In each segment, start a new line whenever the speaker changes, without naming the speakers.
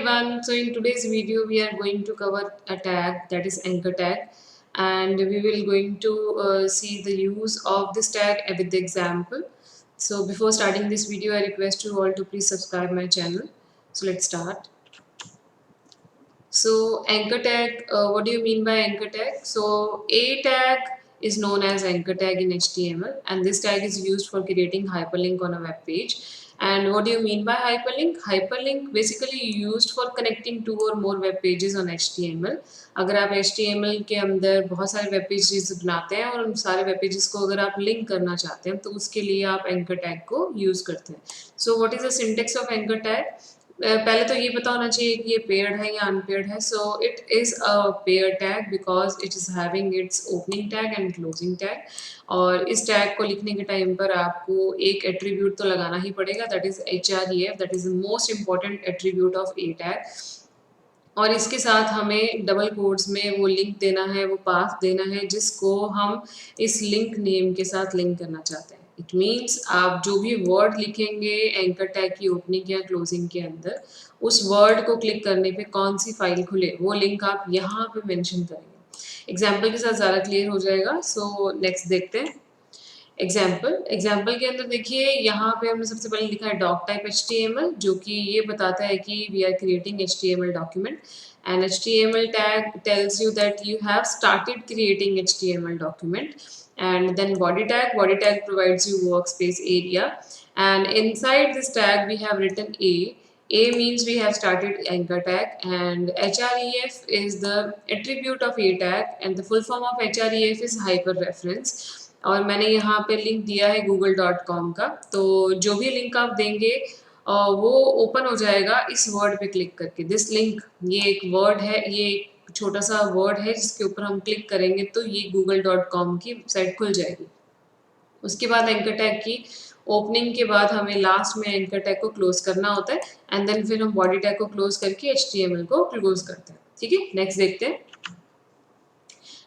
everyone, so in today's video we are going to cover a tag, that is anchor tag, and we will going to see the use of this tag with the example. So before starting this video, I request you all to please subscribe my channel. So let's start. So anchor tag, what do you mean by anchor tag? So a tag is known as anchor tag in HTML, and this tag is used for creating hyperlink on a web page. And what do you mean by hyperlink? Hyperlink basically used for connecting two or more web pages on HTML. अगर आप HTML के अंदर बहुत सारे web pages बनाते हैं और उन सारे वेब पेजेस को अगर आप लिंक करना चाहते हैं तो उसके लिए आप एंकर टैग को यूज़ करते हैं. So what is the syntax of anchor tag? पहले तो ये पता होना चाहिए कि ये पेयर्ड है या अनपेयर्ड है. So it is a pair tag because it is having its opening tag and closing tag. और इस टैग को लिखने के टाइम पर आपको एक एट्रीब्यूट तो लगाना ही पड़ेगा, that is href, that is the most important attribute of A tag. और इसके साथ हमें डबल कोट्स में वो लिंक देना है, वो पाथ देना है जिसको हम इस लिंक नेम के साथ लिंक करना चाहते हैं. इट मीन्स आप जो भी वर्ड लिखेंगे एंकर टैग की ओपनिंग या क्लोजिंग के अंदर, उस वर्ड को क्लिक करने पे कौन सी फाइल खुले वो लिंक आप यहाँ पे मेंशन करेंगे. एग्जाम्पल के साथ ज़्यादा क्लियर हो जाएगा. सो नेक्स्ट देखते हैं एग्जाम्पल के अंदर. देखिए यहाँ पे हमने सबसे पहले लिखा है डॉक टाइप HTML, जो कि ये बताता है कि we are creating HTML document, and HTML tag tells you that you have started creating HTML document. And then body tag provides you workspace area, and inside this tag we have written a means we have started anchor tag, and href is the attribute of a tag, and the full form of href is hyperreference. और मैंने यहाँ पे link दिया है google.com का, तो जो भी लिंक आप देंगे वो ओपन हो जाएगा इस वर्ड पे क्लिक करके. दिस लिंक, ये एक वर्ड है, ये एक छोटा सा वर्ड है जिसके ऊपर हम क्लिक करेंगे तो ये google.com की वेबसाइट खुल जाएगी. उसके बाद एंकर टैग की ओपनिंग के बाद हमें लास्ट में एंकर टैग को क्लोज करना होता है, एंड देन फिर हम बॉडी टैग को क्लोज करके HTML को क्लोज करते हैं. ठीक है, नेक्स्ट देखते हैं.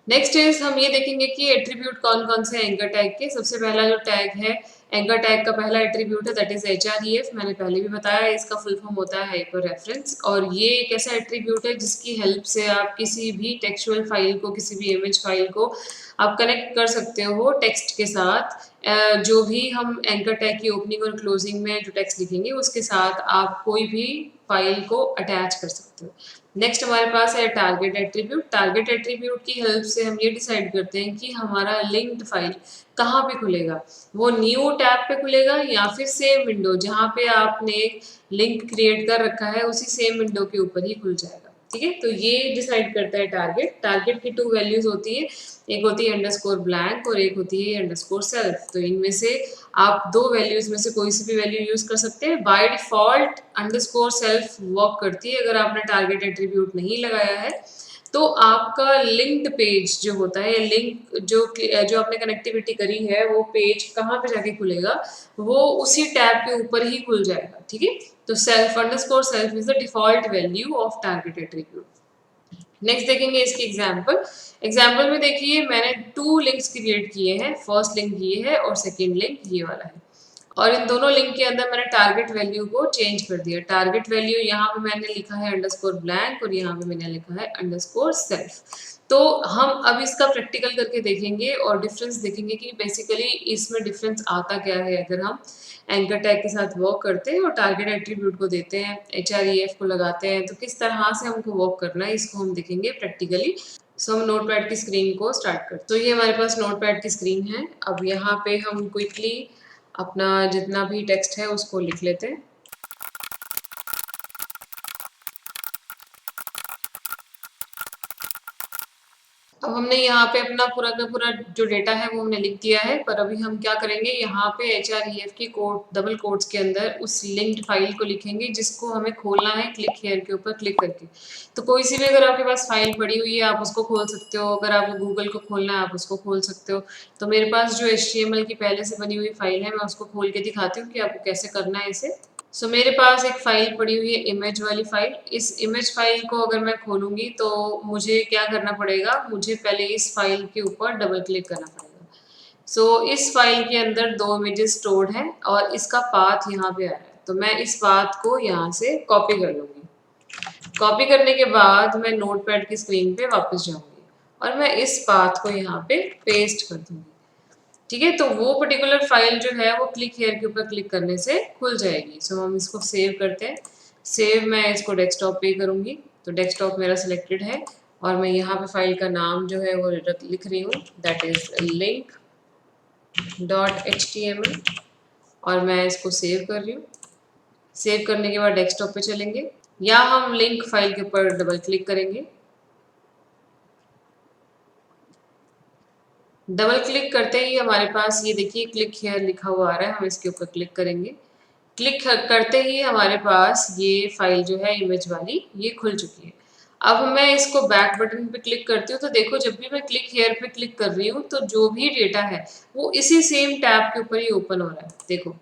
नेक्स्ट इज हम ये देखेंगे कि एट्रीब्यूट कौन कौन से एंकर टैग के. सबसे पहला जो टैग है एंकर टैग का पहला एट्रीब्यूट है, दैट इज href. मैंने पहले भी बताया इसका फुल फॉर्म होता है हाइपर रेफरेंस, और ये एक ऐसा एट्रीब्यूट है जिसकी हेल्प से आप किसी भी टेक्सचुअल फाइल को, किसी भी इमेज फाइल को आप कनेक्ट कर सकते हो टेक्स्ट के साथ. जो भी हम एंकर टैग की ओपनिंग और क्लोजिंग में जो टेक्स्ट लिखेंगे उसके साथ आप कोई भी फाइल को अटैच कर सकते हो. नेक्स्ट हमारे पास है टारगेट एट्रीब्यूट. टारगेट एट्रीब्यूट की हेल्प से हम ये डिसाइड करते हैं कि हमारा लिंक्ड फाइल कहाँ पे खुलेगा. वो न्यू टैब पे खुलेगा या फिर सेम विंडो जहाँ पे आपने लिंक क्रिएट कर रखा है उसी सेम विंडो के ऊपर ही खुल जाएगा. ठीक है, तो ये डिसाइड करता है टारगेट. टारगेट की 2 वैल्यूज होती है, एक होती है अंडरस्कोर ब्लैंक और एक होती है अंडरस्कोर सेल्फ. तो इनमें से आप 2 वैल्यूज में से कोई सी भी वैल्यू यूज कर सकते हैं. By default underscore self work करती है. अगर आपने टारगेट एट्रीब्यूट नहीं लगाया है तो आपका लिंक्ड पेज जो होता है, लिंक जो आपने कनेक्टिविटी करी है वो पेज कहाँ पे जाके खुलेगा, वो उसी टैब के ऊपर ही खुल जाएगा. ठीक है, तो self underscore self is the default value of target attribute. Next देखेंगे इसकी एग्जाम्पल में. देखिए मैंने 2 लिंक्स क्रिएट किए हैं. फर्स्ट लिंक ये है और सेकेंड लिंक ये वाला है, और इन दोनों लिंक के अंदर मैंने टारगेट वैल्यू को चेंज कर दिया. टारगेट वैल्यू यहाँ पे मैंने लिखा है अंडरस्कोर ब्लैंक और यहाँ पे मैंने लिखा है अंडरस्कोर सेल्फ. तो हम अब इसका प्रैक्टिकल करके देखेंगे और डिफरेंस देखेंगे कि बेसिकली इसमें डिफरेंस आता क्या है अगर हम एंकर टैग के साथ वर्क करते हैं और टारगेट एट्रीब्यूट को देते हैं, href को लगाते हैं, तो किस तरह से हमको वर्क करना है इसको हम देखेंगे प्रैक्टिकली. सो हम नोटपैड की स्क्रीन को स्टार्ट करते हैं. तो ये हमारे पास नोटपैड की स्क्रीन है. अब यहाँ पे हम क्विकली अपना जितना भी टेक्स्ट है उसको लिख लेते हैं. अब हमने यहाँ पे अपना पूरा का पूरा जो डेटा है वो हमने लिख दिया है, पर अभी हम क्या करेंगे, यहाँ पे href की डबल कोट्स के अंदर उस लिंक्ड फाइल को लिखेंगे जिसको हमें खोलना है क्लिक हियर के ऊपर क्लिक करके. तो कोई सी भी अगर आपके पास फाइल पड़ी हुई है आप उसको खोल सकते हो. अगर आपको गूगल को खोलना है आप उसको खोल सकते हो. तो मेरे पास जो HTML की पहले से बनी हुई फाइल है मैं उसको खोल के दिखाती हूँ कि आपको कैसे करना है इसे. सो मेरे पास एक फ़ाइल पड़ी हुई है इमेज वाली फ़ाइल. इस इमेज फ़ाइल को अगर मैं खोलूँगी तो मुझे क्या करना पड़ेगा, मुझे पहले इस फ़ाइल के ऊपर डबल क्लिक करना पड़ेगा. सो इस फ़ाइल के अंदर 2 इमेजेस स्टोर्ड हैं और इसका पाथ यहाँ पे आ रहा है, तो मैं इस पाथ को यहाँ से कॉपी कर लूँगी. कॉपी करने के बाद मैं नोटपैड की स्क्रीन पे वापस जाऊंगी और मैं इस पाथ को यहाँ पे पेस्ट कर दूंगी। ठीक है, तो वो पर्टिकुलर फाइल जो है वो क्लिक हेयर के ऊपर क्लिक करने से खुल जाएगी। सो हम इसको सेव करते हैं। सेव मैं इसको डेस्कटॉप पे करूँगी, तो डेस्कटॉप मेरा सिलेक्टेड है और मैं यहाँ पे फाइल का नाम जो है वो लिख रही हूँ, दैट इज link.html और मैं इसको सेव कर रही हूँ। सेव करने के बाद डेस्कटॉप पे चलेंगे या हम लिंक फाइल के ऊपर डबल क्लिक करेंगे। डबल क्लिक करते ही हमारे पास ये देखिए क्लिक हियर लिखा हुआ आ रहा है, हम इसके ऊपर क्लिक करेंगे। क्लिक करते ही हमारे पास ये फाइल जो है इमेज वाली ये खुल चुकी है। अब मैं इसको बैक बटन पे क्लिक करती हूँ तो देखो जब भी मैं क्लिक हियर पे क्लिक कर रही हूँ तो जो भी डेटा है वो इसी सेम टैब के ऊपर ही ओपन हो रहा है। देखो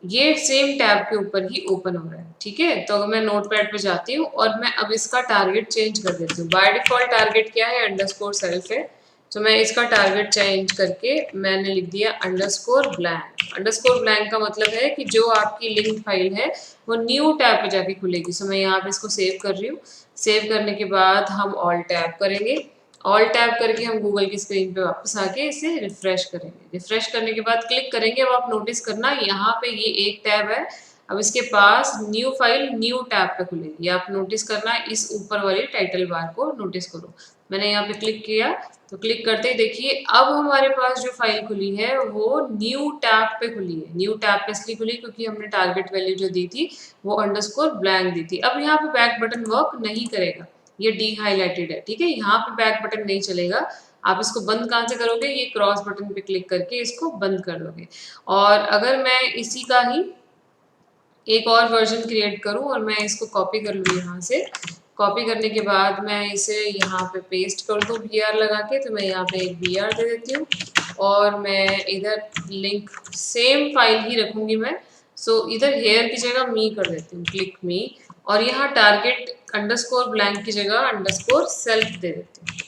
ये सेम टैब के ऊपर ही ओपन हो रहा है। ठीक है, तो अगर मैं नोटपैड पे जाती हूँ और मैं अब इसका टारगेट चेंज कर देती हूँ। बाय डिफॉल्ट टारगेट क्या है, अंडरस्कोर सेल्फ है, तो मैं इसका टारगेट चेंज करके मैंने लिख दिया अंडरस्कोर ब्लैंक। अंडरस्कोर ब्लैंक का मतलब है कि जो आपकी लिंक फाइल है वो न्यू टैब पे जाके खुलेगी। सो मैं यहाँ पे इसको सेव कर रही हूँ। सेव करने के बाद हम ऑल टैब करेंगे। ऑल टैब करके हम गूगल की स्क्रीन पे वापस आके इसे रिफ्रेश करेंगे। रिफ्रेश करने के बाद क्लिक करेंगे। अब आप नोटिस करना यहाँ पे ये एक टैब है, अब इसके पास न्यू फाइल न्यू टैब पे खुलेगी। आप नोटिस करना इस ऊपर वाली टाइटल बार को नोटिस करो। मैंने यहाँ पे क्लिक किया तो क्लिक करते ही देखिए अब हमारे पास जो फाइल खुली है वो न्यू टैब पे खुली है। न्यू टैब पे इसलिए खुली क्योंकि हमने टारगेट वैल्यू जो दी थी वो अंडरस्कोर ब्लैंक दी थी। अब यहाँ पे बैक बटन वर्क नहीं करेगा, ये डी हाईलाइटेड है। ठीक है, यहाँ पे बैक बटन नहीं चलेगा। आप इसको बंद कहाँ से करोगे, ये क्रॉस बटन पे क्लिक करके इसको बंद कर दोगे। और अगर मैं इसी का ही एक और वर्जन क्रिएट करूँ और मैं इसको कॉपी कर लूँ यहाँ से, कॉपी करने के बाद मैं इसे यहाँ पे पेस्ट कर दूँ वी आर लगा के, तो मैं यहाँ पे एक वी आर दे देती हूँ और मैं इधर लिंक सेम फाइल ही रखूँगी मैं। सो इधर हेयर की जगह मी कर देती हूँ, क्लिक मी, और यहाँ टारगेट अंडरस्कोर ब्लैंक की जगह अंडरस्कोर सेल्फ दे देती हूँ।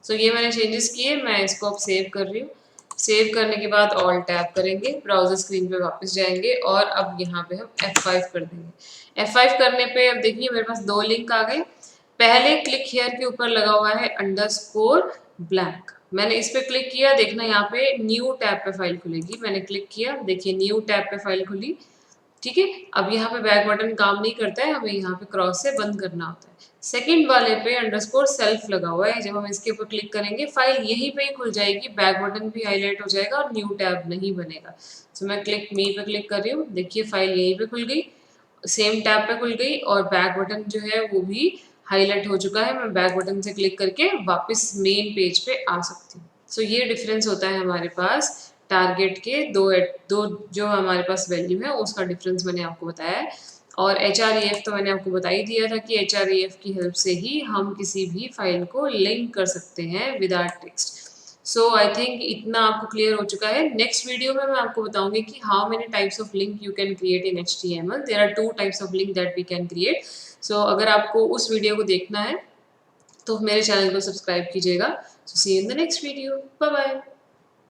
सो ये मैंने चेंजेस किए, मैं इसको अब सेव कर रही हूँ। सेव करने के बाद ऑल टैप करेंगे, ब्राउजर स्क्रीन पे वापस जाएंगे और अब यहाँ पे हम F5 कर देंगे। F5 करने पे अब देखिए मेरे पास दो लिंक आ गए। पहले क्लिक हेयर के ऊपर लगा हुआ है अंडरस्कोर ब्लैंक, मैंने इस पे क्लिक किया, देखना यहाँ पे न्यू टैब पे फाइल खुलेगी। मैंने क्लिक किया, देखिए न्यू टैब पे फाइल खुली। ठीक है, अब यहाँ पे बैक बटन काम नहीं करता है, हमें यहाँ पे क्रॉस से बंद करना होता है। सेकंड वाले पे अंडरस्कोर सेल्फ लगा हुआ है, जब हम इसके ऊपर क्लिक करेंगे फाइल यहीं पे ही खुल जाएगी, बैक बटन भी हाईलाइट हो जाएगा और न्यू टैब नहीं बनेगा। तो मैं क्लिक मी पे क्लिक कर रही हूँ, देखिए फाइल यहीं पे खुल गई, सेम टैब पे खुल गई और बैक बटन जो है वो भी हाईलाइट हो चुका है। मैं बैक बटन से क्लिक करके वापस मेन पेज पे आ सकती हूँ। सो ये डिफरेंस होता है हमारे पास टारगेट के दो जो हमारे पास वैल्यू है उसका डिफरेंस मैंने आपको बताया है। और HREF तो मैंने आपको बता ही दिया था कि HREF की हेल्प से ही हम किसी भी फाइल को लिंक कर सकते हैं without text. So I think इतना आपको क्लियर हो चुका है। नेक्स्ट वीडियो में मैं आपको बताऊंगी कि how many types of link you can create in HTML। There are 2 types of link that we can create. So अगर आपको उस वीडियो को देखना है तो मेरे चैनल को सब्सक्राइब कीजिएगा। So see you in the next video, bye bye.